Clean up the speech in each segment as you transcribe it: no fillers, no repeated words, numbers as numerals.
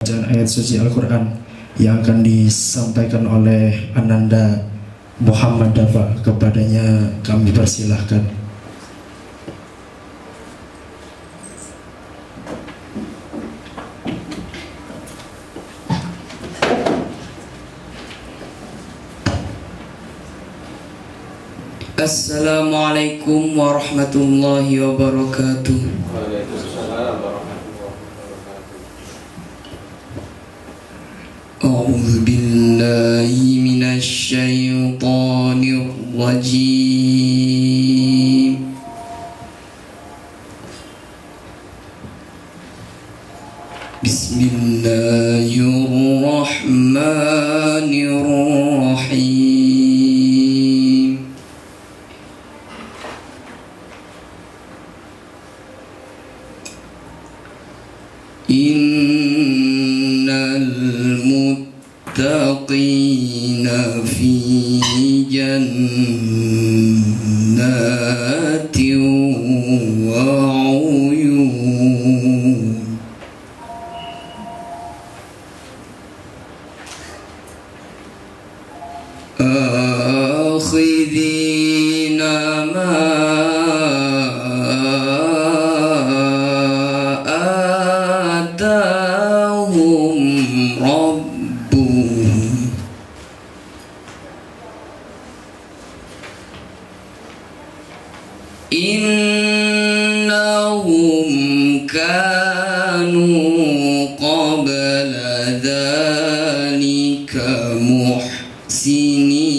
bacaan ayat suci Al-Quran yang akan disampaikan oleh Ananda Muhammad Dafa. Kepadanya kami persilahkan. Assalamualaikum warahmatullahi wabarakatuh. Waalaikumsalam warahmatullahi wabarakatuh. A'udzu billahi minasy syaithanir rajim. Bismillahirrahmanirrahim. Innal muttaqina fi jannatin wa uyun. Akhidina ma innahum kanu qabla dhalika muhsinin.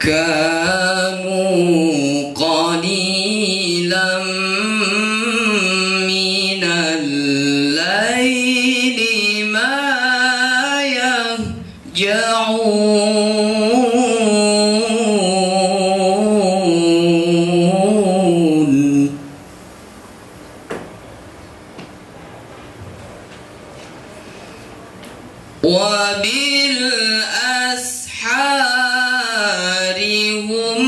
Kanu qalilan minal laili ma yahja'un wa bil ashari hum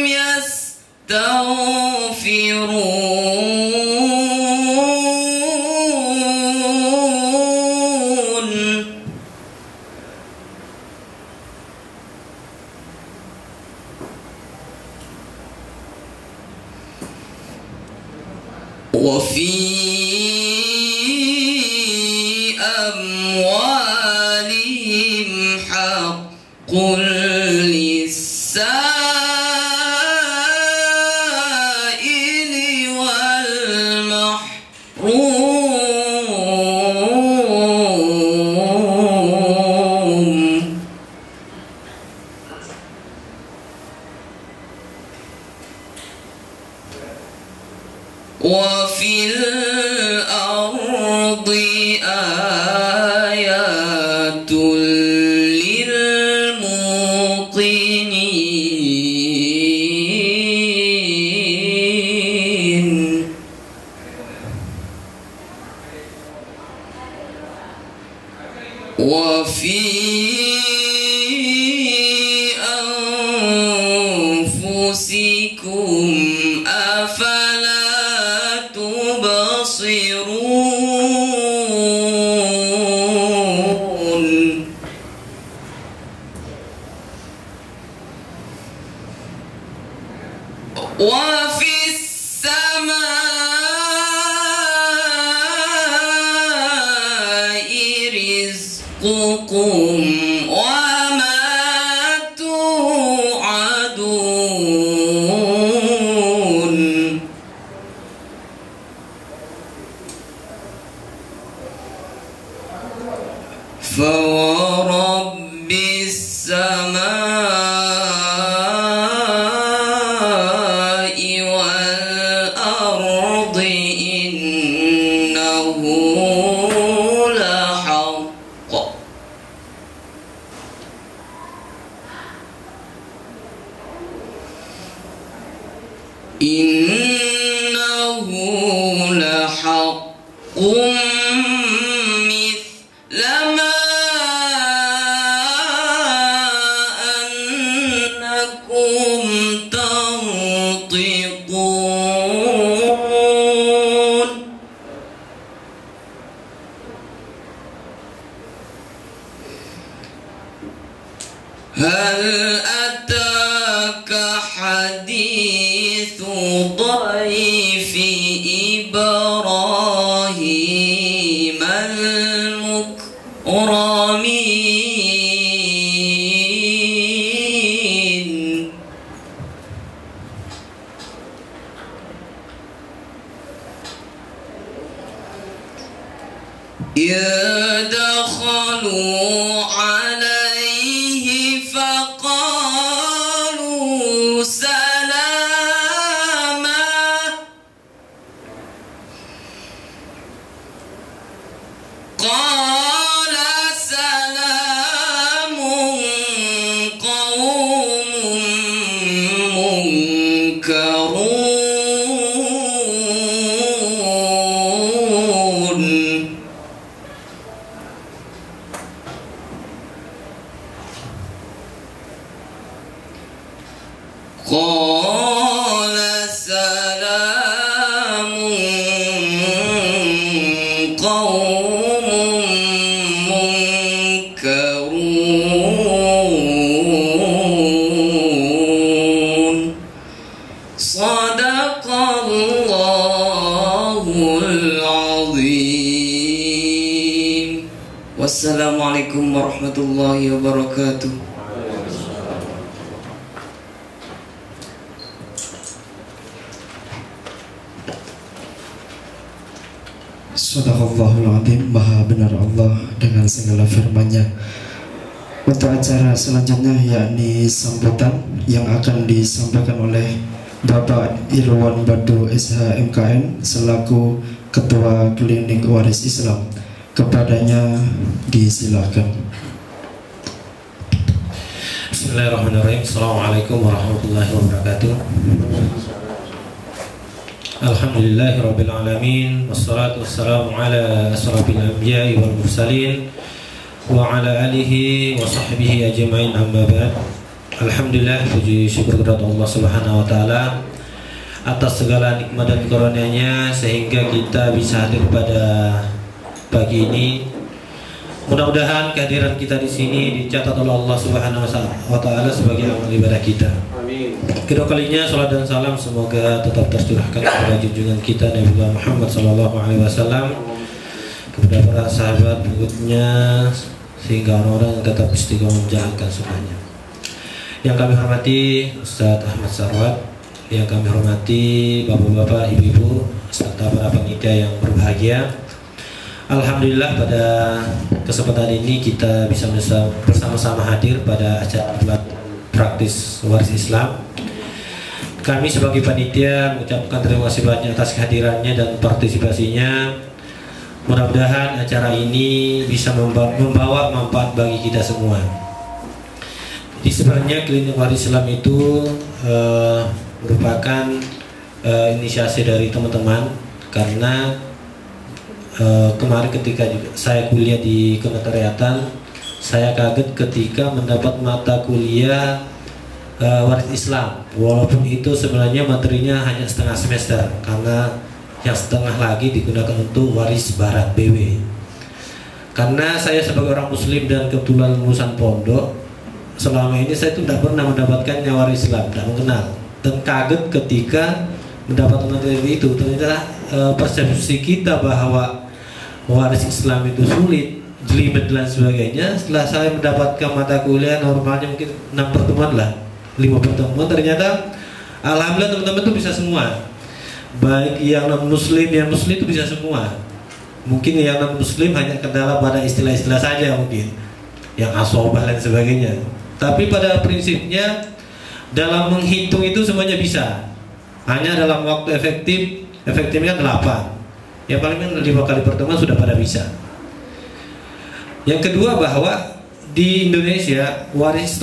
yastaghfirun. Wa fi amwalihim haqqul lis-sa'ili wal mahrum. Wa fil ardi ayatul lil muqinin. Wa fi anfusikum afala tubsirun. Wa fis samai rizqukum wa ma tu'adun. فورب السماء والأرض إنه لحق. إنه لحق مثل ما لعلكم تنطقون هل أتاك حديث ضيف إبراهيم المكرمين إذ دخلوا عليه فقالوا سلاما قال سلام قوم منكرون قال سلام قوم منكرون صدق الله العظيم والسلام عليكم ورحمة الله وبركاته. Sadaqallahul Azim, Maha benar Allah dengan segala firman-Nya. Untuk acara selanjutnya yakni sambutan yang akan disampaikan oleh Bapak Irwan Badu SH MKN selaku Ketua Klinik Waris Islam. Kepadanya disilakan. Bismillahirrahmanirrahim. Assalamualaikum warahmatullahi wabarakatuh. Alhamdulillahirrabbilalamin. Wassalatu wassalamu ala asrafil anbiya'i wal mursalin wa ala alihi wa sahbihi ajma'in, amma ba'd. Alhamdulillah, puji syukur kepada Allah Subhanahu wa taala atas segala nikmat dan karunia-Nya sehingga kita bisa hadir pada pagi ini. Mudah-mudahan kehadiran kita di sini dicatat oleh Allah Subhanahu wa taala sebagai amal ibadah kita. Amin. Kedua kalinya salat dan salam semoga tetap tercurahkan kepada junjungan kita Nabi Muhammad SAW, kepada para sahabat berikutnya sehingga orang-orang yang tetap istiqomah menjalankan sunnahnya. Yang kami hormati Ustadz Ahmad Sarwat, yang kami hormati bapak-bapak, ibu-ibu serta para panitia yang berbahagia. Alhamdulillah pada kesempatan ini kita bisa bersama-sama hadir pada acara praktis waris Islam. Kami sebagai panitia mengucapkan terima kasih banyak atas kehadirannya dan partisipasinya. Mudah-mudahan acara ini bisa membawa manfaat bagi kita semua. Jadi sebenarnya klinik waris Islam itu merupakan inisiasi dari teman-teman, karena kemarin ketika saya kuliah di Kementerian, saya kaget ketika mendapat mata kuliah waris Islam, walaupun itu sebenarnya materinya hanya setengah semester, karena yang setengah lagi digunakan untuk waris barat BW. Karena saya sebagai orang muslim dan kebetulan lulusan pondok, selama ini saya itu tidak pernah mendapatkan waris Islam, tidak mengenal, dan kaget ketika mendapat materi itu. Ternyata persepsi kita bahwa waris Islam itu sulit, jelimet dan sebagainya. Setelah saya mendapatkan mata kuliah normalnya mungkin 6 pertemuan lah, 5 pertemuan, ternyata alhamdulillah teman-teman itu bisa semua. Baik yang non muslim, yang muslim itu bisa semua. Mungkin yang non muslim hanya kendala pada istilah-istilah saja, mungkin yang asobah dan sebagainya. Tapi pada prinsipnya dalam menghitung itu semuanya bisa. Hanya dalam waktu efektifnya 8. Yang paling 5 kali pertemuan sudah pada bisa. Yang kedua, bahwa di Indonesia waris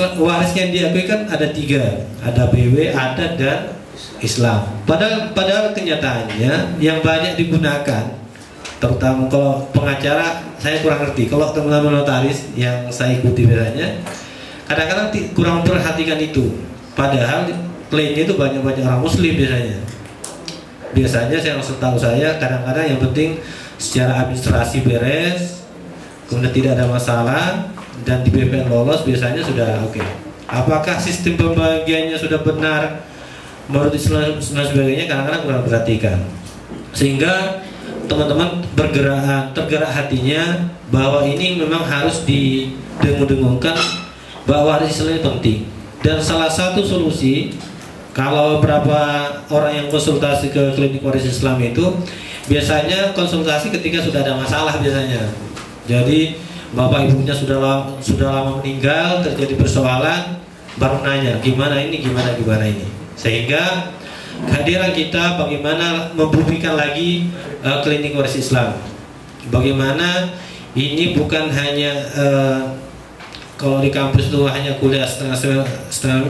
yang diakui kan ada 3, ada BW, adat, dan Islam. Padahal kenyataannya yang banyak digunakan, terutama kalau pengacara, saya kurang ngerti. Kalau teman-teman notaris yang saya ikuti biasanya, kadang-kadang kurang memperhatikan itu. Padahal kliennya itu banyak-banyak orang muslim biasanya. Biasanya setahu saya kadang-kadang yang penting secara administrasi beres, kemudian tidak ada masalah, dan di BPN lolos biasanya sudah oke. Apakah sistem pembagiannya sudah benar menurut Islam dan sebagainya, kadang-kadang kurang perhatikan, sehingga teman-teman tergerak hatinya bahwa ini memang harus didengung-dengungkan bahwa waris Islam ini penting. Dan salah satu solusi, kalau berapa orang yang konsultasi ke klinik waris Islam itu biasanya konsultasi ketika sudah ada masalah biasanya. Jadi bapak ibunya sudah lama meninggal, terjadi persoalan, baru nanya gimana ini. Sehingga kehadiran kita bagaimana membumikan lagi klinik waris Islam. Bagaimana ini bukan hanya kalau di kampus itu hanya kuliah setengah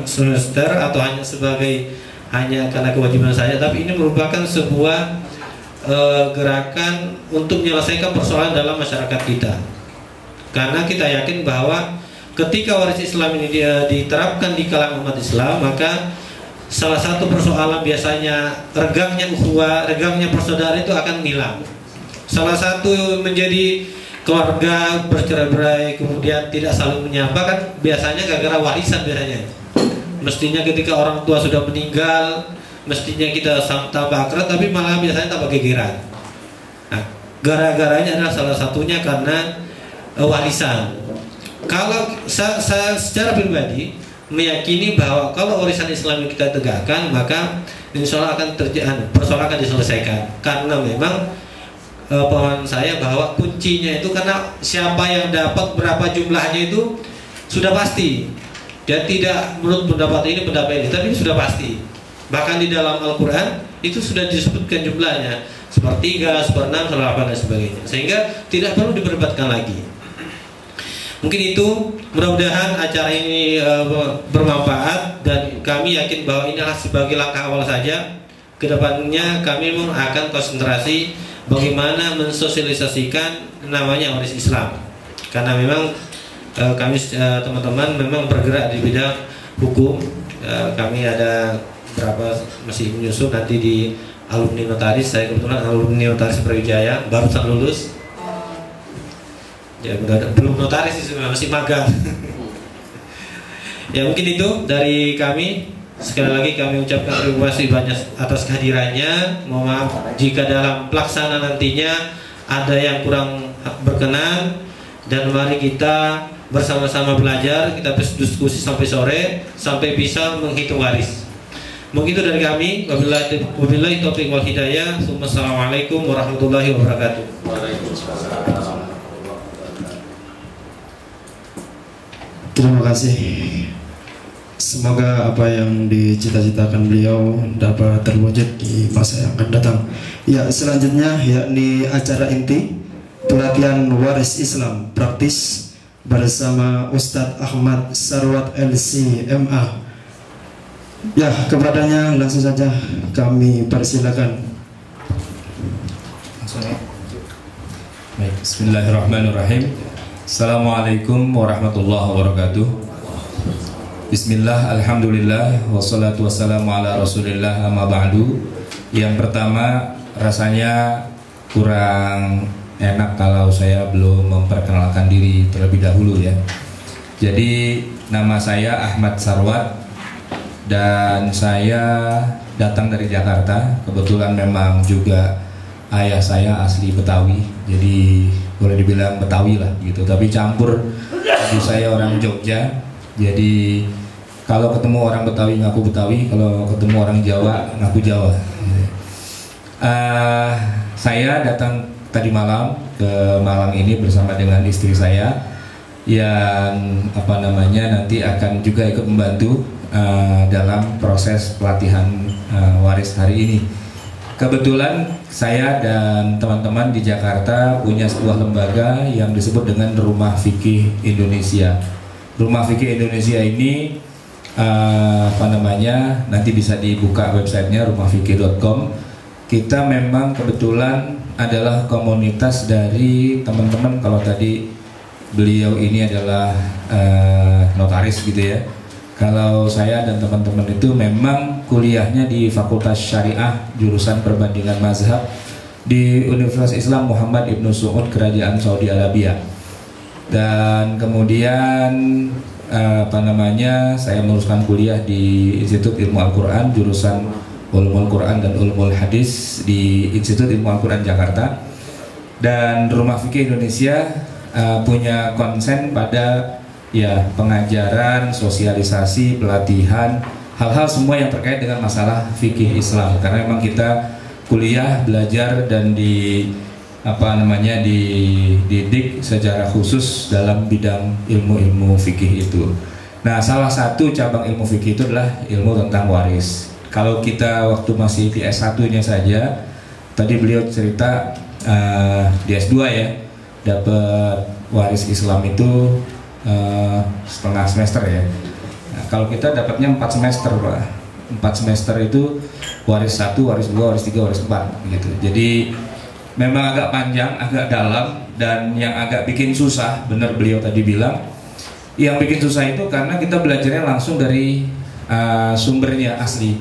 semester atau hanya karena kewajiban saya, tapi ini merupakan sebuah gerakan untuk menyelesaikan persoalan dalam masyarakat kita. Karena kita yakin bahwa ketika waris Islam ini diterapkan di kalangan umat Islam, maka salah satu persoalan biasanya regangnya ukhuwah, regangnya persaudaraan itu akan hilang. Salah satu menjadi keluarga bercerai-berai kemudian tidak saling menyapa kan biasanya gara-gara warisan biasanya. Mestinya ketika orang tua sudah meninggal, mestinya kita tambah akrab, tapi malah biasanya tambah gegeran. Nah, gara-garanya adalah salah satunya karena warisan. Kalau saya secara pribadi meyakini bahwa kalau warisan Islam yang kita tegakkan, maka insya Allah akan persoalan akan diselesaikan. Karena memang pemahaman saya bahwa kuncinya itu karena siapa yang dapat berapa jumlahnya itu sudah pasti. Dan tidak menurut pendapat ini tapi sudah pasti. Bahkan di dalam Al-Quran itu sudah disebutkan jumlahnya, sepertiga, seperenam, seperempat dan sebagainya. Sehingga tidak perlu diperdebatkan lagi. Mungkin itu, mudah-mudahan acara ini bermanfaat, dan kami yakin bahwa ini adalah sebagai langkah awal saja. Kedepannya kami akan konsentrasi bagaimana mensosialisasikan namanya waris Islam. Karena memang kami teman-teman memang bergerak di bidang hukum. Kami ada berapa masih menyusun nanti di alumni notaris. Saya kebetulan alumni notaris Brawijaya, barusan lulus. Ya belum notaris sih, masih magang. Ya mungkin itu dari kami. Sekali lagi kami ucapkan terima kasih banyak atas kehadirannya. Mohon maaf jika dalam pelaksanaan nantinya ada yang kurang berkenan, dan mari kita bersama-sama belajar, kita berdiskusi sampai sore sampai bisa menghitung waris. Mungkin itu dari kami. Wabillahi taufiq wal hidayah. Assalamualaikum warahmatullahi wabarakatuh. Terima kasih. Semoga apa yang dicita-citakan beliau dapat terwujud di masa yang akan datang. Ya, selanjutnya yakni acara inti pelatihan waris Islam praktis bersama Ustadz Ahmad Sarwat LC MA. Ya, kepadanya langsung saja kami persilakan. Baik, bismillahirrahmanirrahim. Assalamualaikum warahmatullahi wabarakatuh. Bismillah, alhamdulillah, wassalatu wassalamu ala rasulillah, amma ba'du. Yang pertama, rasanya kurang enak kalau saya belum memperkenalkan diri terlebih dahulu ya. Jadi, nama saya Ahmad Sarwat, dan saya datang dari Jakarta. Kebetulan memang juga ayah saya asli Betawi, jadi boleh dibilang Betawi lah gitu. Tapi campur, ibu saya orang Jogja. Jadi kalau ketemu orang Betawi ngaku Betawi, kalau ketemu orang Jawa ngaku Jawa. Saya datang tadi malam ke Malang ini bersama dengan istri saya yang nanti akan juga ikut membantu dalam proses pelatihan waris hari ini. Kebetulan saya dan teman-teman di Jakarta punya sebuah lembaga yang disebut dengan Rumah Fikih Indonesia. Rumah Fikih Indonesia ini nanti bisa dibuka websitenya rumahfikih.com. Kita memang kebetulan adalah komunitas dari teman-teman. Kalau tadi beliau ini adalah notaris gitu ya. Kalau saya dan teman-teman itu memang kuliahnya di Fakultas Syariah jurusan Perbandingan Mazhab di Universitas Islam Muhammad Ibnu Saud Kerajaan Saudi Arabia. Dan kemudian saya meneruskan kuliah di Institut Ilmu Al-Quran jurusan Ulumul Quran dan Ulumul Hadis di Institut Ilmu Al-Quran Jakarta. Dan Rumah Fikih Indonesia punya konsen pada pengajaran, sosialisasi, pelatihan, hal-hal semua yang terkait dengan masalah fikih Islam. Karena memang kita kuliah, belajar dan dididik secara khusus dalam bidang ilmu-ilmu fikih itu. Nah, salah satu cabang ilmu fikih itu adalah ilmu tentang waris. Kalau kita waktu masih di S1-nya saja, tadi beliau cerita di S2 ya, dapat waris Islam itu setengah semester ya. Nah, kalau kita dapatnya 4 semester Pak. 4 semester itu waris 1, waris 2, waris 3, waris 4 gitu. Jadi memang agak panjang, agak dalam, dan yang agak bikin susah, benar beliau tadi bilang, yang bikin susah itu karena kita belajarnya langsung dari sumbernya asli.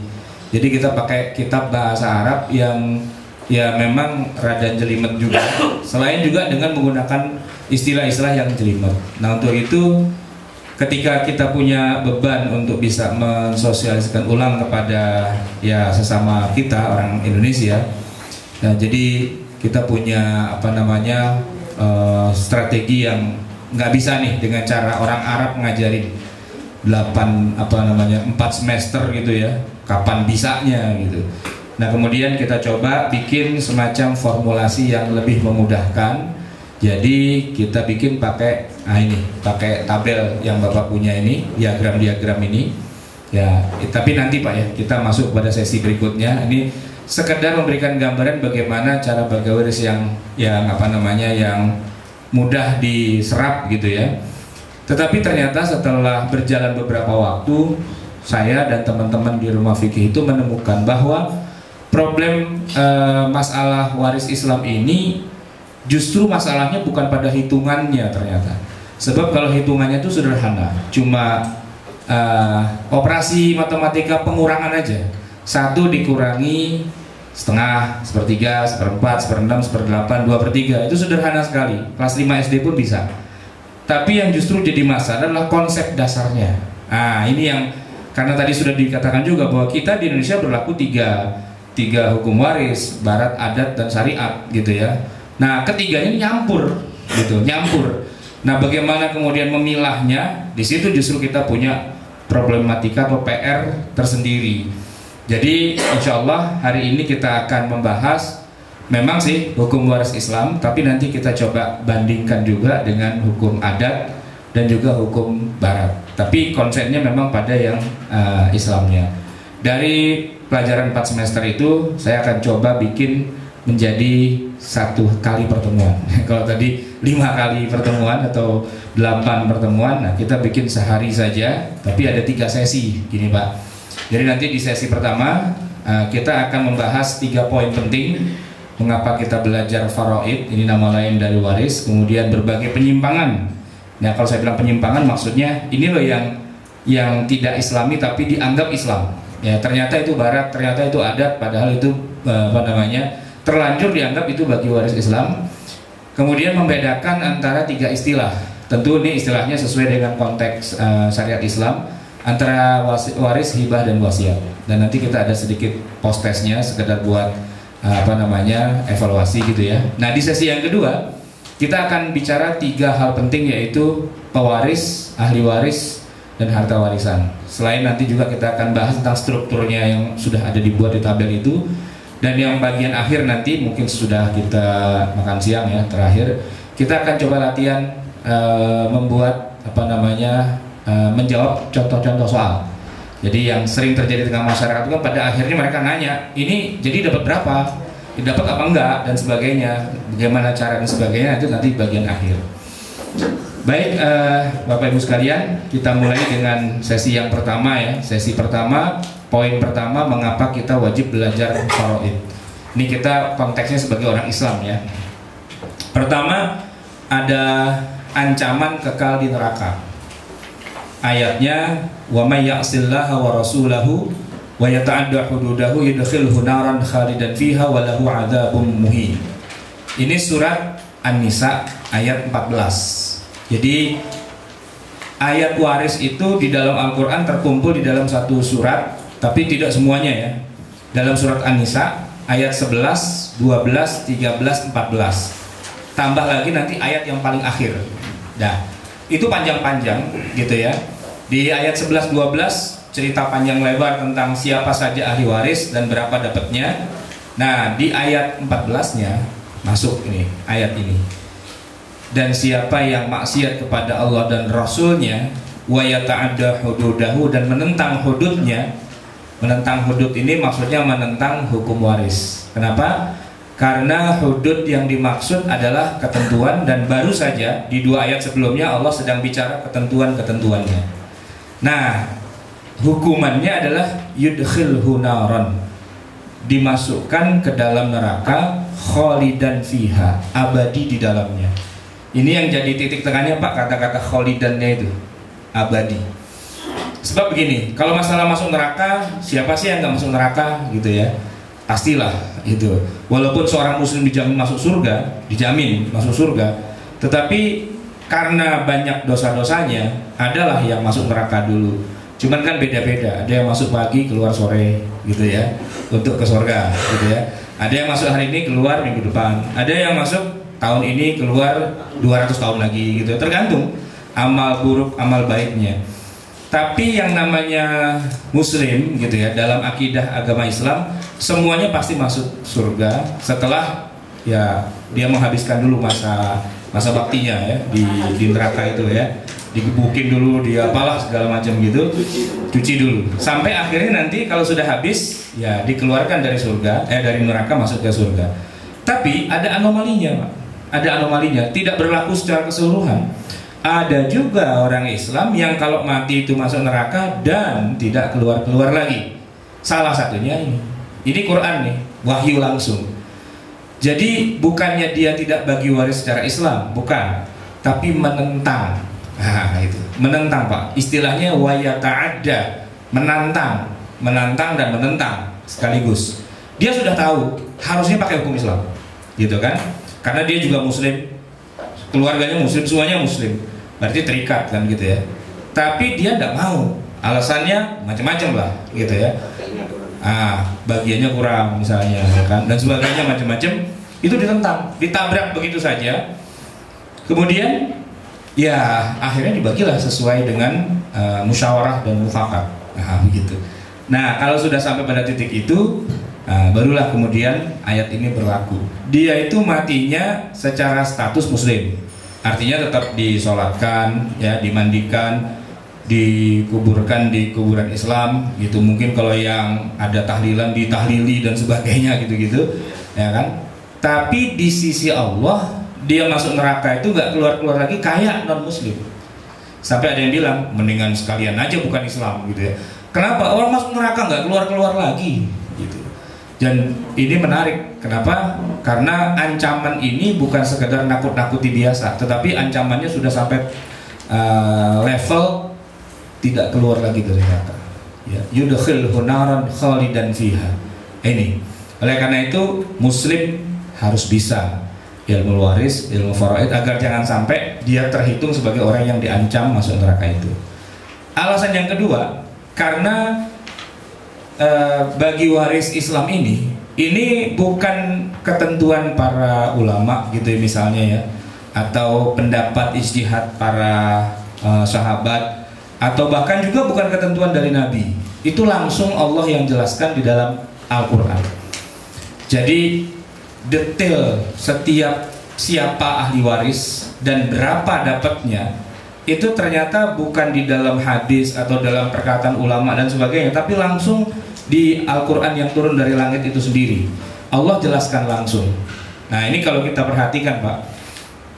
Jadi kita pakai kitab bahasa Arab yang memang rada jelimet juga. Selain juga dengan menggunakan istilah-istilah yang jelimet. Nah, untuk itu ketika kita punya beban untuk bisa mensosialisasikan ulang kepada sesama kita orang Indonesia, nah, jadi kita punya strategi yang nggak bisa nih dengan cara orang Arab ngajarin 4 semester gitu ya, kapan bisanya gitu. Nah, kemudian kita coba bikin semacam formulasi yang lebih memudahkan. Jadi kita bikin pakai tabel yang Bapak punya ini, diagram-diagram ini. Ya, tapi nanti Pak ya, kita masuk pada sesi berikutnya. Ini sekedar memberikan gambaran bagaimana cara bagi waris yang mudah diserap gitu ya. Tetapi ternyata setelah berjalan beberapa waktu, saya dan teman-teman di Rumah Fikih itu menemukan bahwa problem masalah waris Islam ini justru masalahnya bukan pada hitungannya ternyata. Sebab kalau hitungannya itu sederhana, cuma operasi matematika pengurangan aja. 1 dikurangi setengah, sepertiga, seperempat, seperenam, seperdelapan, 2/3. Itu sederhana sekali, kelas 5 SD pun bisa. Tapi yang justru jadi masalah adalah konsep dasarnya. Nah, ini yang karena tadi sudah dikatakan juga bahwa kita di Indonesia berlaku tiga hukum waris, barat, adat, dan syariat gitu ya. Nah, ketiganya ini nyampur gitu, nyampur. Nah, bagaimana kemudian memilahnya? Di situ justru kita punya problematika atau PR tersendiri. Jadi, insya Allah hari ini kita akan membahas memang sih hukum waris Islam, tapi nanti kita coba bandingkan juga dengan hukum adat dan juga hukum barat. Tapi konsepnya memang pada yang Islamnya. Dari pelajaran 4 semester itu, saya akan coba bikin menjadi 1 kali pertemuan. Kalau tadi 5 kali pertemuan atau 8 pertemuan, nah kita bikin sehari saja, tapi ada 3 sesi gini Pak. Jadi nanti di sesi pertama kita akan membahas 3 poin penting mengapa kita belajar faraid, ini nama lain dari waris, kemudian berbagai penyimpangan. Nah, kalau saya bilang penyimpangan maksudnya ini loh yang tidak Islami tapi dianggap Islam. Ya, ternyata itu barat, ternyata itu adat, padahal itu terlanjur dianggap itu bagi waris Islam. Kemudian membedakan antara 3 istilah. Tentu ini istilahnya sesuai dengan konteks syariat Islam, antara waris, hibah, dan wasiat. Dan nanti kita ada sedikit post testnya sekedar buat evaluasi gitu ya. Nah, di sesi yang kedua kita akan bicara 3 hal penting, yaitu pewaris, ahli waris, dan harta warisan. Selain nanti juga kita akan bahas tentang strukturnya yang sudah ada dibuat di tabel itu. Dan yang bagian akhir nanti mungkin sudah kita makan siang ya, terakhir kita akan coba latihan membuat menjawab contoh-contoh soal. Jadi yang sering terjadi dengan masyarakat itu kan pada akhirnya mereka nanya, ini jadi dapat berapa, dapat apa enggak, dan sebagainya, bagaimana cara dan sebagainya, itu nanti bagian akhir. Baik, Bapak Ibu sekalian, kita mulai dengan sesi yang pertama ya. Sesi pertama, poin pertama, mengapa kita wajib belajar faraid. Ini kita konteksnya sebagai orang Islam ya. Pertama, ada ancaman kekal di neraka. ayatnya wa may ya'sillaha wa rasulahu wa yata'adda hududahu yudkhilhu naran khalidan fiha wa lahu 'adzabun muhin. Ini surat An-Nisa ayat 14. Jadi ayat waris itu di dalam Al-Qur'an terkumpul di dalam satu surat, tapi tidak semuanya ya. Dalam surat An-Nisa ayat 11, 12, 13, 14. Tambah lagi nanti ayat yang paling akhir. Nah, itu panjang-panjang gitu ya. Di ayat 11 12 cerita panjang lebar tentang siapa saja ahli waris dan berapa dapatnya. Nah, di ayat 14-nya masuk ini, ayat ini. Dan siapa yang maksiat kepada Allah dan Rasul-Nya wa yata'adda hududahu dan menentang hududnya. Menentang hudud ini maksudnya menentang hukum waris. Kenapa? Karena hudud yang dimaksud adalah ketentuan, dan baru saja di 2 ayat sebelumnya Allah sedang bicara ketentuan-ketentuannya. Nah, hukumannya adalah yudkhilhu naran, dimasukkan ke dalam neraka, khalidan fiha, abadi di dalamnya. Ini yang jadi titik tengahnya Pak, kata-kata khalidannya itu, abadi. Sebab begini, kalau masalah masuk neraka, siapa sih yang nggak masuk neraka gitu ya? Pastilah itu. Walaupun seorang muslim dijamin masuk surga, dijamin masuk surga, tetapi karena banyak dosa-dosanya, adalah yang masuk neraka dulu. Cuman kan beda-beda. Ada yang masuk pagi, keluar sore gitu ya, untuk ke surga gitu ya. Ada yang masuk hari ini, keluar minggu depan. Ada yang masuk tahun ini, keluar 200 tahun lagi gitu. Tergantung amal buruk, amal baiknya. Tapi yang namanya muslim gitu ya, dalam akidah agama Islam, semuanya pasti masuk surga setelah ya dia menghabiskan dulu masa baktinya ya di neraka itu ya, digebukin dulu, dia apalah segala macam gitu, cuci dulu sampai akhirnya nanti kalau sudah habis ya dikeluarkan dari surga, dari neraka masuk ke surga. Tapi ada anomalinya Pak, ada anomalinya, tidak berlaku secara keseluruhan. Ada juga orang Islam yang kalau mati itu masuk neraka dan tidak keluar-keluar lagi. Salah satunya ini Quran nih, wahyu langsung. Jadi bukannya dia tidak bagi waris secara Islam, bukan, tapi menentang. Nah, itu menentang Pak. Istilahnya wa yata'adda, menantang dan menentang sekaligus. Dia sudah tahu harusnya pakai hukum Islam, gitu kan? Karena dia juga muslim, keluarganya muslim, semuanya muslim, berarti terikat kan gitu ya. Tapi dia tidak mau, alasannya macam-macam lah gitu ya. Bagiannya kurang misalnya kan, dan sebagainya macam-macam. Itu ditentang, ditabrak begitu saja. Kemudian ya akhirnya dibagilah sesuai dengan musyawarah dan mufakat. Begitu. Nah, kalau sudah sampai pada titik itu, barulah kemudian ayat ini berlaku. Dia itu matinya secara status muslim, artinya tetap disolatkan, ya, dimandikan, dikuburkan di kuburan Islam, gitu. Mungkin kalau yang ada tahlilan ditahlili dan sebagainya, gitu-gitu, ya kan. Tapi di sisi Allah dia masuk neraka itu nggak keluar-keluar lagi kayak non muslim. Sampai ada yang bilang mendingan sekalian aja bukan Islam, gitu ya. Kenapa? Orang masuk neraka nggak keluar-keluar lagi, gitu. Dan ini menarik. Kenapa? Karena ancaman ini bukan sekedar nakut-nakuti biasa, tetapi ancamannya sudah sampai level tidak keluar lagi dari neraka. Ya, yudkhilhu naran khalidan fiha. Ini. Oleh karena itu muslim harus bisa ilmu waris, ilmu faraid, agar jangan sampai dia terhitung sebagai orang yang diancam masuk neraka itu. Alasan yang kedua, karena bagi waris Islam ini bukan ketentuan para ulama gitu ya, misalnya ya, atau pendapat ijtihad para sahabat, atau bahkan juga bukan ketentuan dari Nabi. Itu langsung Allah yang jelaskan di dalam Al-Quran. Jadi detail setiap siapa ahli waris dan berapa dapatnya itu ternyata bukan di dalam hadis atau dalam perkataan ulama dan sebagainya, tapi langsung di Al-Quran yang turun dari langit itu sendiri. Allah jelaskan langsung. Nah, ini kalau kita perhatikan Pak,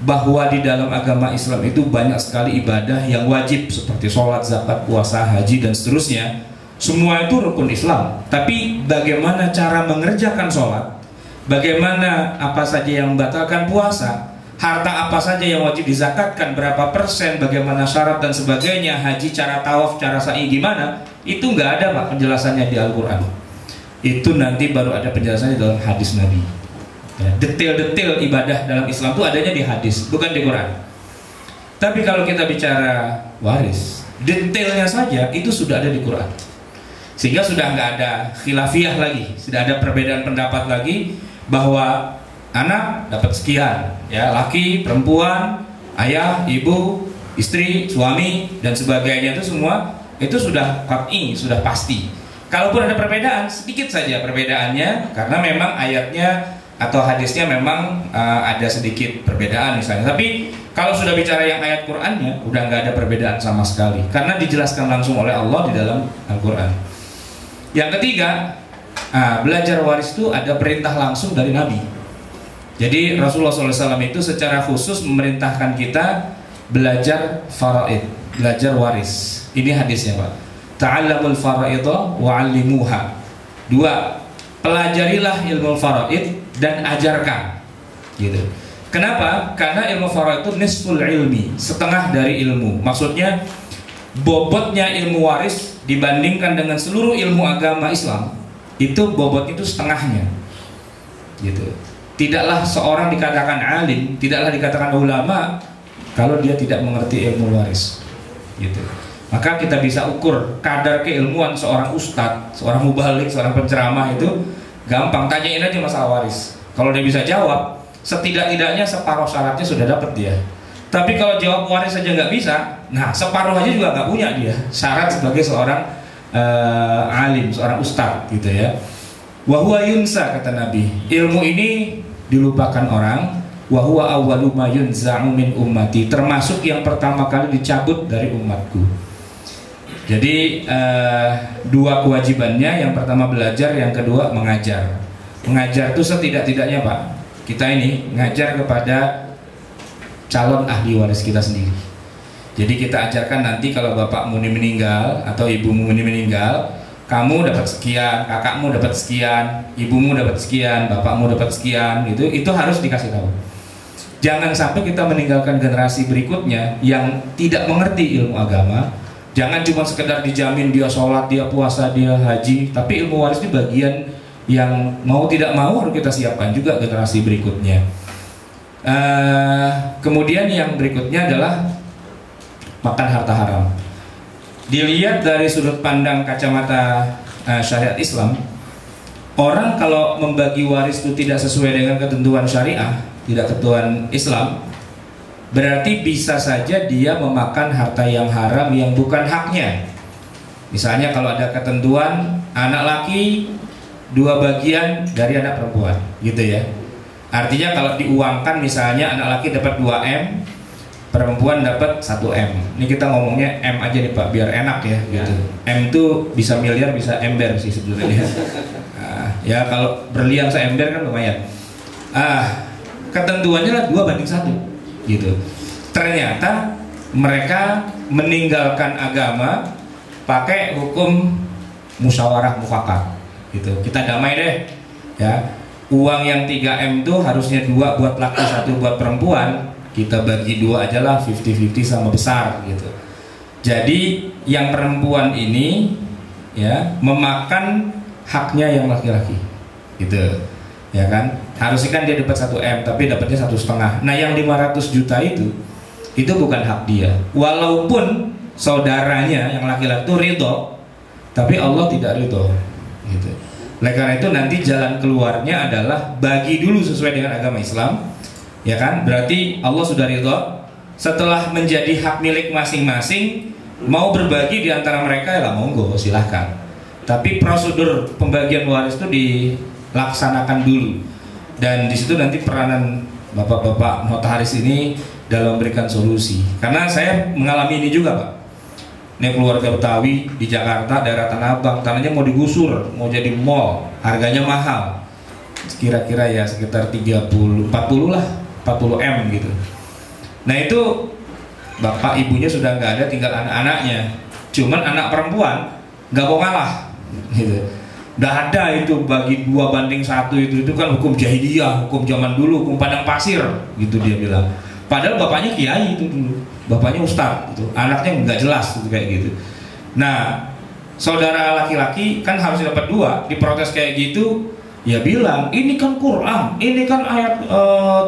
bahwa di dalam agama Islam itu banyak sekali ibadah yang wajib seperti sholat, zakat, puasa, haji dan seterusnya. Semua itu rukun Islam. Tapi bagaimana cara mengerjakan sholat, bagaimana apa saja yang membatalkan puasa, harta apa saja yang wajib dizakatkan, berapa persen, bagaimana syarat dan sebagainya, haji, cara tawaf, cara sa'i gimana, itu nggak ada Pak penjelasannya di Al-Quran. Itu nanti baru ada penjelasannya dalam hadis Nabi. Ya, detail-detail ibadah dalam Islam itu adanya di hadis, bukan di Quran. Tapi kalau kita bicara waris, detailnya saja itu sudah ada di Quran. Sehingga sudah nggak ada khilafiyah lagi, sudah ada perbedaan pendapat lagi bahwa anak dapat sekian, ya, laki, perempuan, ayah, ibu, istri, suami dan sebagainya, itu semua itu sudah qat'i, sudah pasti. Kalaupun ada perbedaan, sedikit saja perbedaannya karena memang ayatnya atau hadisnya memang ada sedikit perbedaan misalnya. Tapi kalau sudah bicara yang ayat Qur'annya, udah nggak ada perbedaan sama sekali karena dijelaskan langsung oleh Allah di dalam Al-Quran. Yang ketiga, belajar waris itu ada perintah langsung dari Nabi. Jadi Rasulullah SAW itu secara khusus memerintahkan kita belajar faraid, belajar waris. Ini hadisnya Pak. Ta'allamul faraidha wa'allimuha. 2. Pelajarilah ilmu faraid dan ajarkan. Gitu. Kenapa? Karena ilmu faraid itu nisful ilmi, setengah dari ilmu. Maksudnya bobotnya ilmu waris dibandingkan dengan seluruh ilmu agama Islam, itu bobot itu setengahnya. Gitu. Tidaklah seorang dikatakan alim, tidaklah dikatakan ulama kalau dia tidak mengerti ilmu waris. Gitu. Maka kita bisa ukur kadar keilmuan seorang ustadz, seorang mubalik, seorang penceramah itu gampang, tanyain aja masalah waris. Kalau dia bisa jawab, setidak-tidaknya separuh syaratnya sudah dapat dia. Tapi kalau jawab waris saja nggak bisa, nah separuh aja juga nggak punya dia syarat sebagai seorang alim, seorang ustadz gitu ya. Wahuwa yunsa, kata Nabi, ilmu ini dilupakan orang. Wahuwa awwalu ma yunza'u min ummati, termasuk yang pertama kali dicabut dari umatku. Jadi 2 kewajibannya, yang pertama belajar, yang kedua mengajar. Mengajar itu setidak-tidaknya Pak, kita ini ngajar kepada calon ahli waris kita sendiri. Jadi kita ajarkan nanti kalau bapak muni meninggal atau ibumu muni meninggal, kamu dapat sekian, kakakmu dapat sekian, ibumu dapat sekian, bapakmu dapat sekian, gitu. Itu harus dikasih tahu. Jangan sampai kita meninggalkan generasi berikutnya yang tidak mengerti ilmu agama. Jangan cuma sekedar dijamin dia sholat, dia puasa, dia haji, tapi ilmu waris ini bagian yang mau tidak mau harus kita siapkan juga generasi berikutnya. Kemudian yang berikutnya adalah makan harta haram. Dilihat dari sudut pandang kacamata syariat Islam, orang kalau membagi waris itu tidak sesuai dengan ketentuan syariah, tidak ketentuan Islam, berarti bisa saja dia memakan harta yang haram yang bukan haknya. Misalnya kalau ada ketentuan anak laki 2 bagian dari anak perempuan, gitu ya. Artinya kalau diuangkan misalnya anak laki dapat 2M, perempuan dapat 1M. Ini kita ngomongnya M aja nih Pak, biar enak ya, gitu. M itu bisa miliar, bisa ember sih sebenarnya. Ya kalau berlian seember kan lumayan. Ketentuannya lah 2:1, gitu. Ternyata mereka meninggalkan agama pakai hukum musyawarah mufakat, gitu. Kita damai deh, ya. Uang yang 3M itu harusnya 2 buat laki, 1 buat perempuan. Kita bagi 2 aja lah, 50-50 sama besar, gitu. Jadi yang perempuan ini ya memakan haknya yang laki-laki, gitu, ya kan? Harusnya kan dia dapat 1M, tapi dapatnya 1,5. Nah yang 500 juta itu bukan hak dia. Walaupun saudaranya yang laki-laki itu ridho, tapi Allah tidak ridho, gitu. Oleh karena itu nanti jalan keluarnya adalah bagi dulu sesuai dengan agama Islam, ya kan? Berarti Allah sudah ridho. Setelah menjadi hak milik masing-masing, mau berbagi di antara mereka ya monggo silahkan. Tapi prosedur pembagian waris itu dilaksanakan dulu. Dan di situ nanti peranan bapak-bapak notaris ini dalam memberikan solusi. Karena saya mengalami ini juga Pak. Ini keluarga Betawi di Jakarta, daerah Tanah Abang, tanahnya mau digusur, mau jadi mall, harganya mahal. Kira-kira ya sekitar 40 lah, 40M gitu. Nah itu bapak ibunya sudah nggak ada, tinggal anak-anaknya. Cuman anak perempuan nggak mau ngalah, gitu. Nggak ada itu bagi 2:1 itu kan hukum jahiliyah, hukum zaman dulu, hukum padang pasir gitu dia bilang. Padahal bapaknya kiai itu dulu, bapaknya ustadz gitu, anaknya nggak jelas gitu, kayak gitu. Nah, saudara laki-laki kan harus dapat 2, diprotes kayak gitu, ya bilang ini kan Quran, ini kan ayat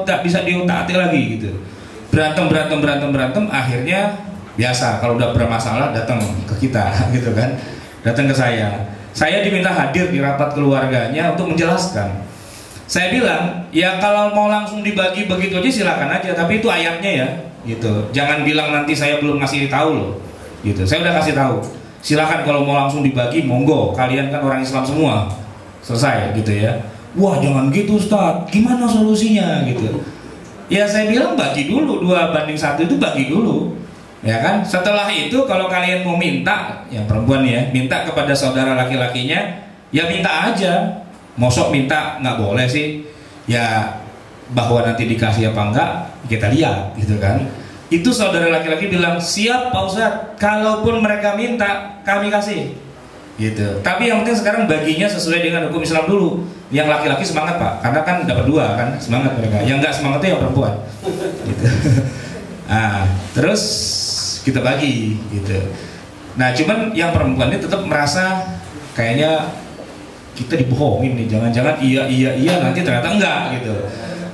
tak bisa diutak-atik lagi gitu. Berantem, akhirnya biasa kalau udah bermasalah datang ke kita gitu kan, datang ke saya diminta hadir di rapat keluarganya untuk menjelaskan. Saya bilang ya kalau mau langsung dibagi begitu aja silakan aja, tapi itu ayatnya ya gitu, jangan bilang nanti saya belum ngasih tahu loh gitu. Saya udah kasih tahu, silakan kalau mau langsung dibagi monggo, kalian kan orang Islam semua, selesai gitu ya. Wah jangan gitu Ustaz, gimana solusinya gitu. Ya saya bilang bagi dulu, 2:1 itu bagi dulu, ya kan. Setelah itu kalau kalian mau minta, yang perempuan ya, minta kepada saudara laki-lakinya, ya minta aja. Mosok minta nggak boleh sih, ya bahwa nanti dikasih apa enggak kita lihat gitu kan. Itu saudara laki-laki bilang siap Pak Ustadz, kalaupun mereka minta kami kasih gitu. Tapi yang penting sekarang baginya sesuai dengan hukum Islam dulu. Yang laki-laki semangat Pak, karena kan dapat 2 kan, semangat mereka. Yang nggak semangat itu yang perempuan gitu. Nah, terus kita bagi gitu. Nah cuman yang perempuan ini tetap merasa kayaknya kita dibohongin nih, jangan-jangan iya nanti ternyata enggak gitu.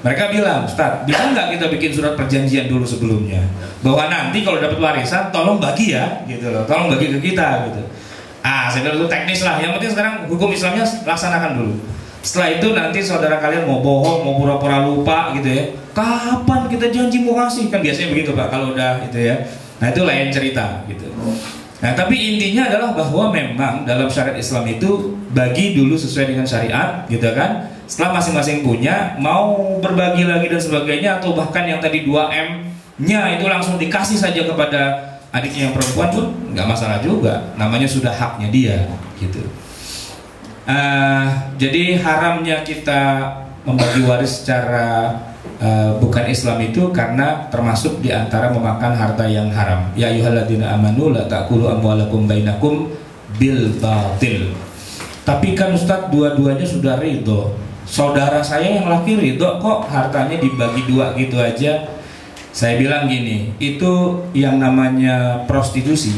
Mereka bilang, Ustaz, bisa nggak kita bikin surat perjanjian dulu sebelumnya, bahwa nanti kalau dapat warisan tolong bagi ya gitu loh, tolong bagi ke kita gitu. Saya bilang itu teknis lah, yang penting sekarang hukum Islamnya laksanakan dulu. Setelah itu nanti saudara kalian mau bohong, mau pura-pura lupa gitu ya, kapan kita janji mau kasih, kan biasanya begitu Pak kalau udah itu ya. Nah itu lain cerita gitu. Nah tapi intinya adalah bahwa memang dalam syariat Islam itu bagi dulu sesuai dengan syariat gitu kan. Setelah masing-masing punya, mau berbagi lagi dan sebagainya, atau bahkan yang tadi 2M-nya itu langsung dikasih saja kepada adiknya yang perempuan pun nggak masalah juga, namanya sudah haknya dia gitu. Jadi haramnya kita membagi waris secara bukan Islam itu karena termasuk diantara memakan harta yang haram. Ya ayyuhalladzina amanu la ta'kulu amwalakum bainakum bil batil. Tapi kan Ustadz dua-duanya sudah ridho. Saudara saya yang laki ridho kok hartanya dibagi 2 gitu aja. Saya bilang gini, itu yang namanya prostitusi,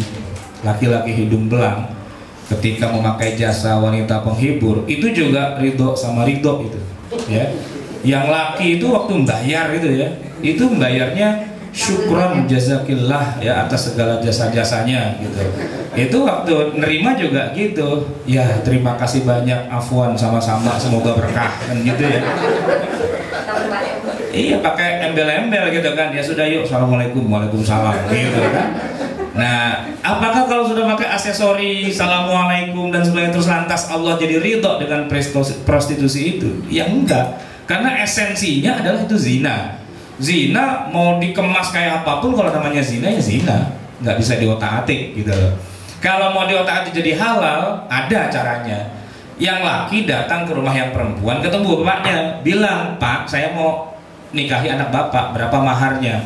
laki-laki hidung belang ketika memakai jasa wanita penghibur itu juga ridho sama ridho itu ya. Yang laki itu waktu membayar gitu ya, itu membayarnya syukron jazakillah ya atas segala jasa-jasanya gitu. Itu waktu nerima juga gitu, ya terima kasih banyak, afwan sama-sama, semoga berkah kan gitu ya. Iya pakai embel-embel gitu kan, ya sudah yuk assalamualaikum, waalaikumsalam gitu kan. Nah, apakah kalau sudah pakai aksesori assalamualaikum dan sebagainya terus lantas Allah jadi ridho dengan prostitusi itu? Ya enggak, karena esensinya adalah itu zina. Zina mau dikemas kayak apapun, kalau namanya zina ya zina, nggak bisa diotak-atik gitu loh. Kalau mau diotak-atik jadi halal, ada caranya. Yang laki datang ke rumah yang perempuan, ketemu bapaknya, bilang, Pak, saya mau nikahi anak bapak, berapa maharnya?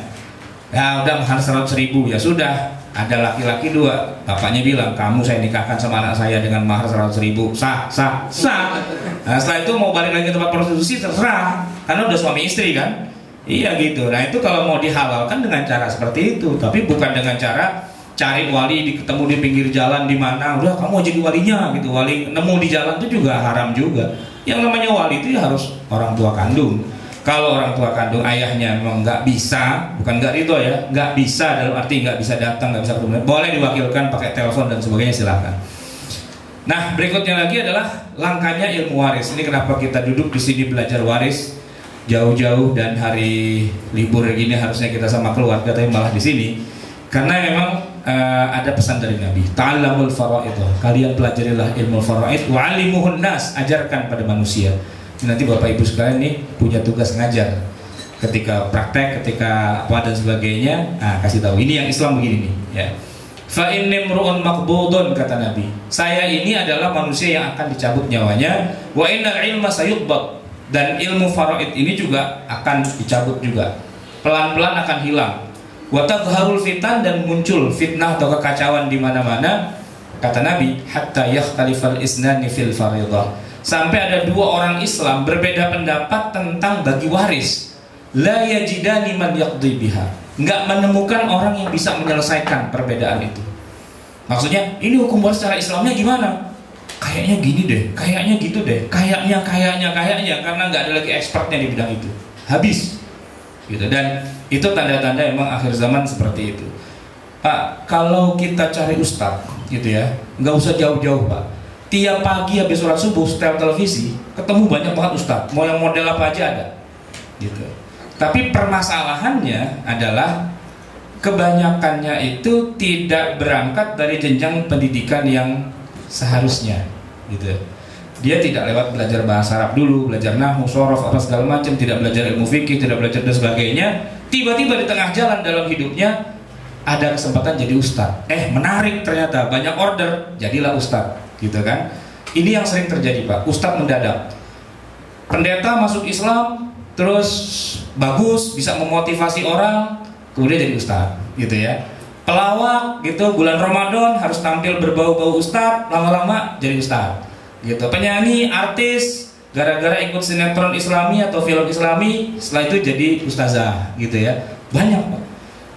Ya udah mahar 100.000, ya sudah. Ada laki-laki 2, bapaknya bilang, kamu saya nikahkan sama anak saya dengan mahar 100.000, sah. Nah, setelah itu mau balik lagi ke tempat prostitusi terserah, karena udah suami istri kan. Iya gitu. Nah itu kalau mau dihalalkan dengan cara seperti itu, tapi bukan dengan cara cari wali ketemu di pinggir jalan di mana, udah kamu jadi walinya gitu. Wali nemu di jalan itu juga haram juga. Yang namanya wali itu ya harus orang tua kandung. Kalau orang tua kandung ayahnya memang nggak bisa, bukan nggak ridho ya, nggak bisa dalam arti nggak bisa datang, nggak bisa ketemu, boleh diwakilkan pakai telepon dan sebagainya, silahkan. Nah berikutnya lagi adalah langkahnya ilmu waris. Ini kenapa kita duduk di sini belajar waris jauh-jauh dan hari libur gini harusnya kita sama keluarga, tapi malah di sini karena memang ada pesan dari Nabi, ta'allamul faraid, kalian pelajarilah ilmu faraid, wa'alimuhun nas, ajarkan pada manusia. Nanti Bapak Ibu sekalian nih punya tugas ngajar ketika praktek, ketika apa dan sebagainya. Kasih tahu ini yang Islam begini nih ya. Fa inni mru'un maqbudun, kata Nabi, saya ini adalah manusia yang akan dicabut nyawanya, wa innal ilma sayuqbad, dan ilmu faraid ini juga akan dicabut juga, pelan-pelan akan hilang. Wa tadharul fitan, dan muncul fitnah atau kekacauan di mana-mana. Kata Nabi, hatta yakhtalifal isnani fil faridah. Sampai ada dua orang Islam berbeda pendapat tentang bagi waris. La yajidani man yaqdi biha. Enggak menemukan orang yang bisa menyelesaikan perbedaan itu. Maksudnya, ini hukum waris secara Islamnya gimana? Kayaknya gini deh, kayaknya gitu deh, kayaknya, karena nggak ada lagi expertnya di bidang itu. Habis. Gitu. Dan itu tanda-tanda emang akhir zaman seperti itu. Pak, kalau kita cari ustadz gitu ya, nggak usah jauh-jauh Pak. Tiap pagi habis sholat subuh setel televisi, ketemu banyak banget ustadz, mau yang model apa aja ada gitu. Tapi permasalahannya adalah kebanyakannya itu tidak berangkat dari jenjang pendidikan yang seharusnya gitu. Dia tidak lewat belajar bahasa Arab dulu, belajar nahwu, shorof, apa segala macam, tidak belajar ilmu fikih, tidak belajar dan sebagainya. Tiba-tiba di tengah jalan dalam hidupnya ada kesempatan jadi ustadz. Menarik ternyata, banyak order, jadilah ustadz, gitu kan? Ini yang sering terjadi Pak, ustadz mendadak. Pendeta masuk Islam, terus bagus, bisa memotivasi orang, kemudian jadi ustadz, gitu ya. Pelawak, gitu, bulan Ramadan harus tampil berbau-bau ustadz, lama-lama jadi ustadz, gitu. Penyanyi, artis, gara-gara ikut sinetron Islami atau film Islami, setelah itu jadi ustazah, gitu ya. Banyak Pak.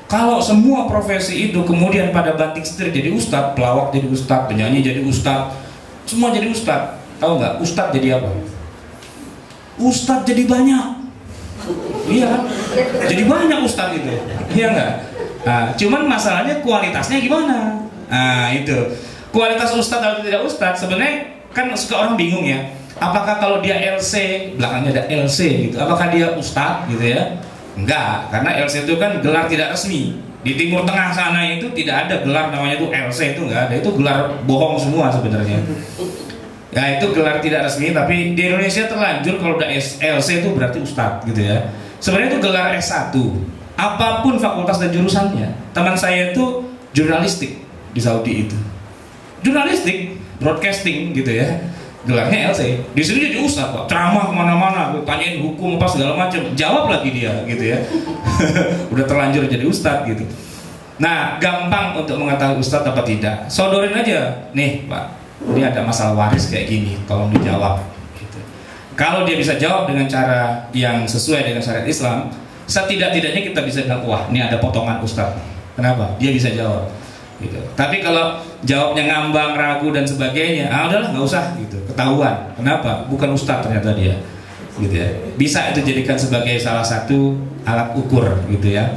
Kalau semua profesi itu kemudian pada banting setir jadi ustadz, pelawak jadi ustadz, penyanyi jadi ustadz, semua jadi ustadz. Tahu nggak? Ustadz jadi apa? Ustadz jadi banyak. Iya kan? Jadi banyak ustadz itu. Iya nggak? Nah, cuman masalahnya kualitasnya gimana? Nah itu. Kualitas ustadz atau tidak ustadz sebenarnya kan suka orang bingung ya. Apakah kalau dia LC, belakangnya ada LC gitu, apakah dia ustadz gitu ya? Enggak, karena LC itu kan gelar tidak resmi. Di Timur Tengah sana itu tidak ada gelar namanya itu LC, itu enggak ada, itu gelar bohong semua sebenarnya. Ya itu gelar tidak resmi, tapi di Indonesia terlanjur kalau udah LC itu berarti ustadz gitu ya. Sebenarnya itu gelar S1. Apapun fakultas dan jurusannya. Teman saya itu jurnalistik di Saudi itu. Jurnalistik, broadcasting gitu ya. Gelarnya LC, di sini jadi ustadz Pak, ceramah kemana-mana, tanyain hukum apa segala macam, jawab lagi dia gitu ya. Udah terlanjur jadi ustadz gitu. Nah, gampang untuk mengetahui ustadz apa tidak, sodorin aja, nih Pak, ini ada masalah waris kayak gini, tolong dijawab gitu. Kalau dia bisa jawab dengan cara yang sesuai dengan syariat Islam, setidak-tidaknya kita bisa bilang, wah ini ada potongan ustadz. Kenapa? Dia bisa jawab gitu. Tapi kalau jawabnya ngambang, ragu dan sebagainya, udahlah nggak usah gitu, ketahuan. Kenapa? Bukan ustadz ternyata dia, gitu ya. Bisa itu jadikan sebagai salah satu alat ukur, gitu ya.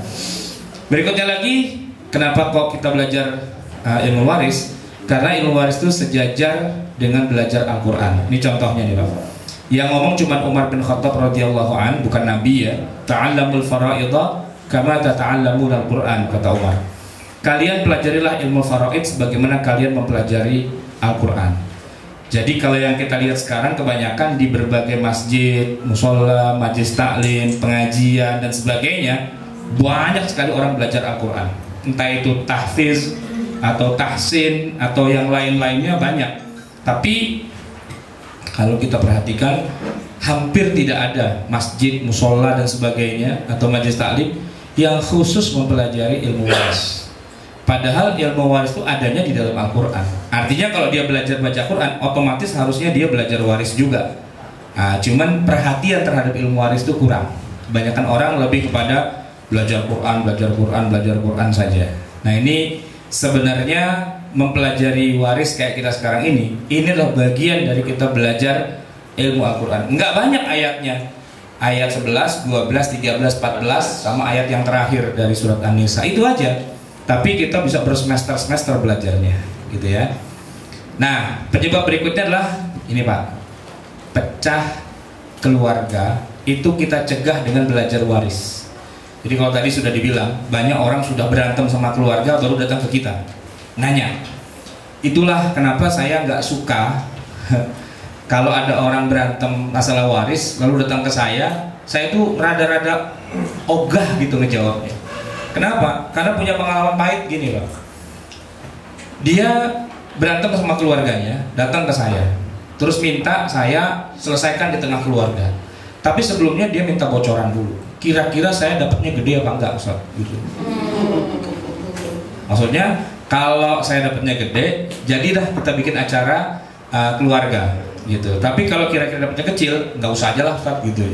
Berikutnya lagi, kenapa kok kita belajar ilmu waris? Karena ilmu waris itu sejajar dengan belajar Al-Quran. Ini contohnya nih Pak. Yang ngomong cuma Umar bin Khattab radhiyallahu an, bukan Nabi ya. Ta'allamul faraidah kama tata'allamul Al-Quran, kata Umar. Kalian pelajarilah ilmu faraid sebagaimana kalian mempelajari Al-Quran. Jadi kalau yang kita lihat sekarang kebanyakan di berbagai masjid, musola, majelis taklim, pengajian dan sebagainya, banyak sekali orang belajar Al-Quran. Entah itu tahfiz atau tahsin atau yang lain-lainnya banyak. Tapi kalau kita perhatikan, hampir tidak ada masjid, musola dan sebagainya atau majelis taklim yang khusus mempelajari ilmu waris. Padahal ilmu waris itu adanya di dalam Al-Quran. Artinya kalau dia belajar baca Quran, otomatis harusnya dia belajar waris juga. Cuman perhatian terhadap ilmu waris itu kurang. Kebanyakan orang lebih kepada belajar Quran saja. Nah ini sebenarnya mempelajari waris kayak kita sekarang ini adalah bagian dari kita belajar ilmu Al-Quran. Enggak banyak ayatnya. Ayat 11, 12, 13, 14 sama ayat yang terakhir dari surat An-Nisa. Itu aja. Tapi kita bisa bersemester-semester belajarnya, gitu ya. Nah, penyebab berikutnya adalah ini Pak, pecah keluarga itu kita cegah dengan belajar waris. Jadi kalau tadi sudah dibilang, banyak orang sudah berantem sama keluarga baru datang ke kita, nanya. Itulah kenapa saya nggak suka kalau ada orang berantem masalah waris lalu datang ke saya tuh rada-rada ogah gitu ngejawabnya. Kenapa? Karena punya pengalaman pahit gini Pak. Dia berantem sama keluarganya, datang ke saya, terus minta saya selesaikan di tengah keluarga. Tapi sebelumnya dia minta bocoran dulu. Kira-kira saya dapatnya gede apa enggak Ustaz? Gitu. Maksudnya Kalau saya dapatnya gede, jadilah kita bikin acara keluarga gitu. Tapi kalau kira-kira dapatnya kecil, nggak usah aja lah Ustaz gitu.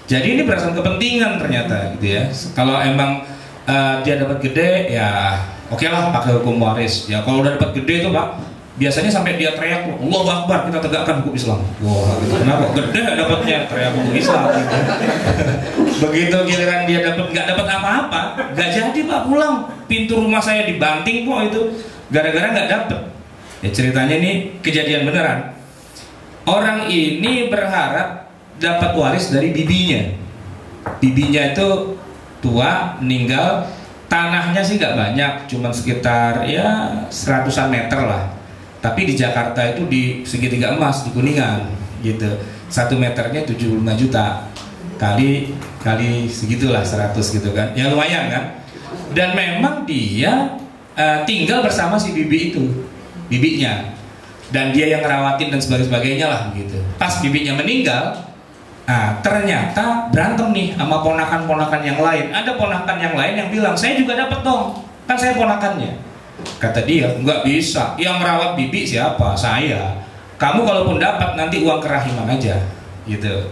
Jadi ini berdasarkan kepentingan ternyata gitu ya. Kalau emang dia dapat gede, ya oke lah pakai hukum waris. Ya kalau udah dapat gede itu Pak, biasanya sampai dia teriak, Allahu Akbar, kita tegakkan hukum Islam. Wah, gitu. Kenapa? Gede dapatnya teriak hukum Islam. Gitu. Begitu giliran dia nggak dapat apa-apa, nggak jadi Pak pulang. Pintu rumah saya dibanting kok itu, gara-gara nggak dapet. Ya ceritanya ini kejadian beneran. Orang ini berharap dapat waris dari bibinya. Bibinya itu tua, meninggal. Tanahnya sih nggak banyak, cuma sekitar ya 100-an meter lah. Tapi di Jakarta itu di segitiga emas di Kuningan gitu. 1 meternya 75 juta. Kali segitulah 100 gitu kan. Ya lumayan kan. Dan memang dia tinggal bersama si bibinya. Dan dia yang ngerawatin dan sebagainya lah gitu. Pas bibinya meninggal, ternyata berantem nih sama ponakan-ponakan yang lain. Ada ponakan yang lain yang bilang, saya juga dapat dong, kan saya ponakannya. Kata dia, nggak bisa, yang merawat bibi siapa? Saya. Kamu kalaupun dapat nanti uang kerahiman aja gitu.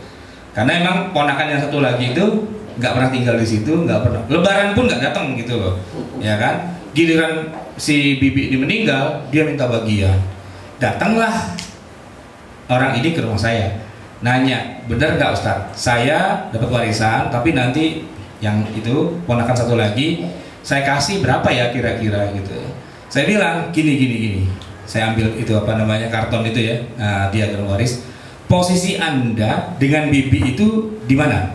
Karena emang ponakan yang satu lagi itu nggak pernah tinggal di situ, nggak pernah lebaran pun nggak datang gitu loh, ya kan. Giliran si bibi ini meninggal, dia minta bagian. Datanglah orang ini ke rumah saya, nanya, benar nggak Ustadz? Saya dapat warisan, tapi nanti yang itu ponakan satu lagi saya kasih berapa ya kira-kira gitu. Saya bilang gini. Saya ambil itu karton itu ya, diagram waris. Posisi Anda dengan bibi itu di mana?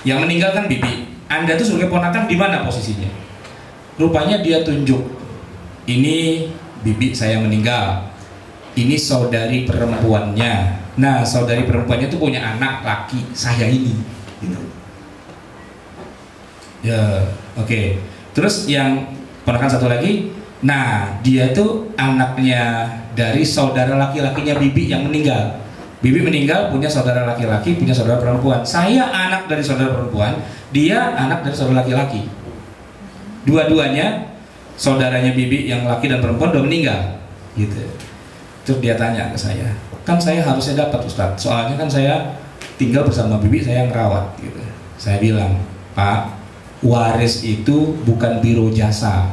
Yang meninggal kan bibi. Anda tuh sebagai ponakan di mana posisinya? Rupanya dia tunjuk. Ini bibi saya meninggal. Ini saudari perempuannya. Nah, saudari perempuannya itu punya anak laki saya ini. Gitu. Ya, oke. Terus yang ponakan satu lagi, nah dia tuh anaknya dari saudara laki-lakinya bibi yang meninggal. Bibi meninggal punya saudara laki-laki, punya saudara perempuan. Saya anak dari saudara perempuan, dia anak dari saudara laki-laki. Dua-duanya saudaranya bibi yang laki dan perempuan udah meninggal. Gitu. Terus dia tanya ke saya, kan saya harusnya dapat Ustadz, soalnya kan saya tinggal bersama bibi saya yang ngerawat. Gitu. Saya bilang, Pak, waris itu bukan biro jasa.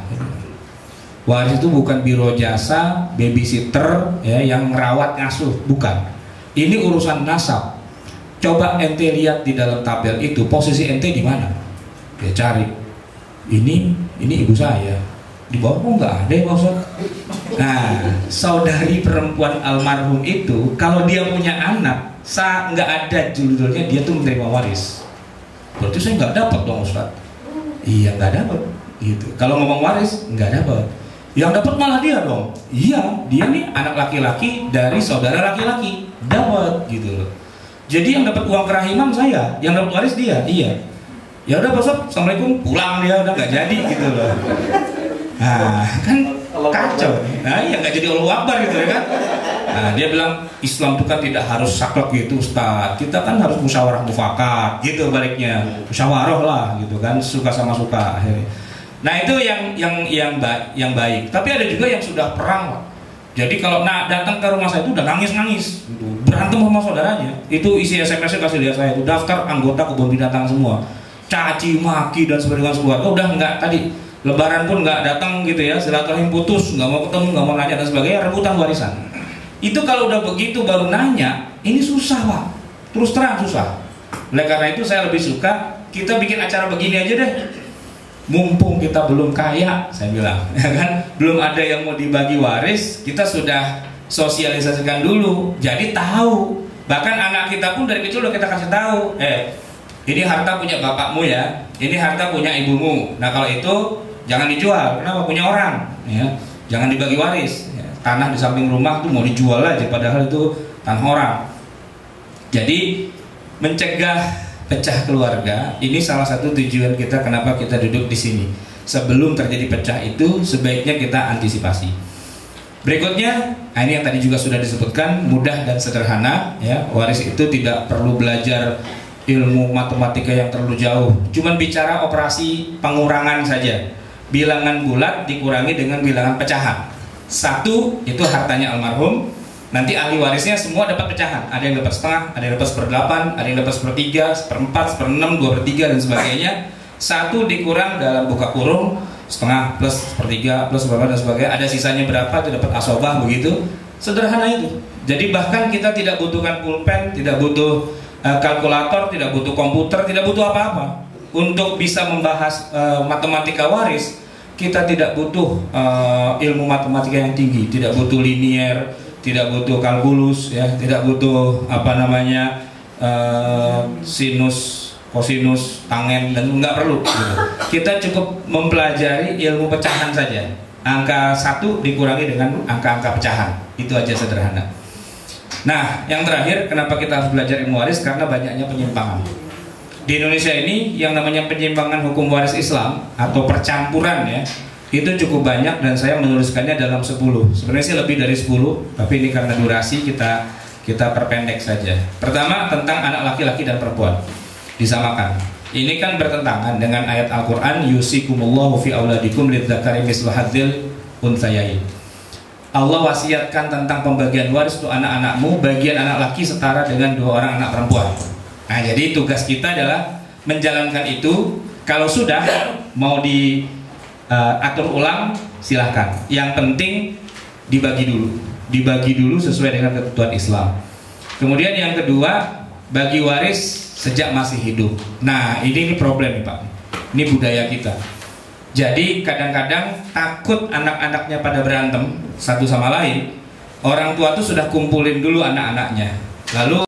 Waris itu bukan biro jasa, babysitter ya, yang merawat ngasuh, bukan. Ini urusan nasab. Coba ente lihat di dalam tabel itu posisi ente di mana. Ya cari. Ini ibu saya. Di bawah kok nggak ada ya maksud. Nah, saudari perempuan almarhum itu kalau dia punya anak, nggak ada judulnya dia tuh menerima waris. Berarti saya nggak dapat dong Ustaz. Iya nggak dapat. Gitu. Kalau ngomong waris nggak dapat. Yang dapat malah dia dong. Iya, dia nih anak laki-laki dari saudara laki-laki, dapat gitu loh. Jadi yang dapat uang kerahiman saya, yang dapat waris dia. Iya. Ya udah Pak, assalamualaikum, pulang dia udah nggak jadi gitu loh. Nah, kan kacau. Nah, ya nggak jadi Allahu Akbar gitu ya kan. Nah, dia bilang Islam itu kan tidak harus saklek gitu Ustaz. Kita kan harus musyawarah mufakat gitu baliknya. Musyawarah lah gitu kan, suka sama suka akhirnya. Nah itu yang baik. Tapi ada juga yang sudah perang. Jadi kalau datang ke rumah saya itu udah nangis gitu. Berantem sama saudaranya. Itu isi SMS-nya kasih lihat saya itu daftar anggota kebun binatang semua. Caci maki dan sebagainya keluarga udah nggak tadi. Lebaran pun nggak datang gitu ya. Silaturahim putus, nggak mau ketemu, nggak mau nanya dan sebagainya. Rebutan warisan. Itu kalau udah begitu baru nanya, ini susah Pak. Terus terang susah. Oleh karena itu saya lebih suka kita bikin acara begini aja deh. Mumpung kita belum kaya, saya bilang, ya kan, belum ada yang mau dibagi waris, kita sudah sosialisasikan dulu, jadi tahu. Bahkan anak kita pun dari kecil udah kita kasih tahu, ini harta punya bapakmu ya, ini harta punya ibumu. Nah kalau itu jangan dijual, kenapa? Punya orang, ya, jangan dibagi waris. Ya. Tanah di samping rumah tuh mau dijual aja, padahal itu tanah orang. Jadi mencegah pecah keluarga, ini salah satu tujuan kita kenapa kita duduk di sini. Sebelum terjadi pecah itu sebaiknya kita antisipasi. Berikutnya, ini yang tadi juga sudah disebutkan, mudah dan sederhana ya. Waris itu tidak perlu belajar ilmu matematika yang terlalu jauh. Cuman bicara operasi pengurangan saja. bilangan bulat dikurangi dengan bilangan pecahan. 1 itu hartanya almarhum, nanti ahli warisnya semua dapat pecahan. Ada yang dapat setengah, ada yang dapat 1/8, ada yang dapat 1/3, 1/4, 1/6, 2/3 dan sebagainya. 1 dikurang dalam buka kurung setengah plus 1/3 plus berapa dan sebagainya. Ada sisanya berapa itu dapat asobah, begitu. Sederhana itu. Jadi bahkan kita tidak butuhkan pulpen, tidak butuh kalkulator, tidak butuh komputer, tidak butuh apa-apa untuk bisa membahas matematika waris. Kita tidak butuh ilmu matematika yang tinggi, tidak butuh linier, tidak butuh kalkulus, ya, tidak butuh sinus, kosinus, tangen, dan nggak perlu. Gitu. Kita cukup mempelajari ilmu pecahan saja. Angka 1 dikurangi dengan angka-angka pecahan, itu aja sederhana. Nah, yang terakhir, kenapa kita harus belajar ilmu waris? Karena banyaknya penyimpangan. Di Indonesia ini yang namanya penyimpangan hukum waris Islam atau percampuran, ya, itu cukup banyak dan saya menuliskannya dalam 10. Sebenarnya sih lebih dari 10, tapi ini karena durasi kita perpendek saja. Pertama, tentang anak laki-laki dan perempuan disamakan. Ini kan bertentangan dengan ayat Al-Qur'an, yusikumullahu fi auladikum lidzakari mislu hadzil untsayain. Allah wasiatkan tentang pembagian waris untuk anak-anakmu, bagian anak laki setara dengan 2 orang anak perempuan. Nah, jadi tugas kita adalah menjalankan itu. Kalau sudah mau diatur ulang, silahkan. Yang penting dibagi dulu sesuai dengan ketentuan Islam. Kemudian yang kedua, bagi waris sejak masih hidup. Nah, ini problem nih Pak. Ini budaya kita. Jadi kadang-kadang takut anak-anaknya pada berantem satu sama lain. Orang tua tuh sudah kumpulin dulu anak-anaknya, lalu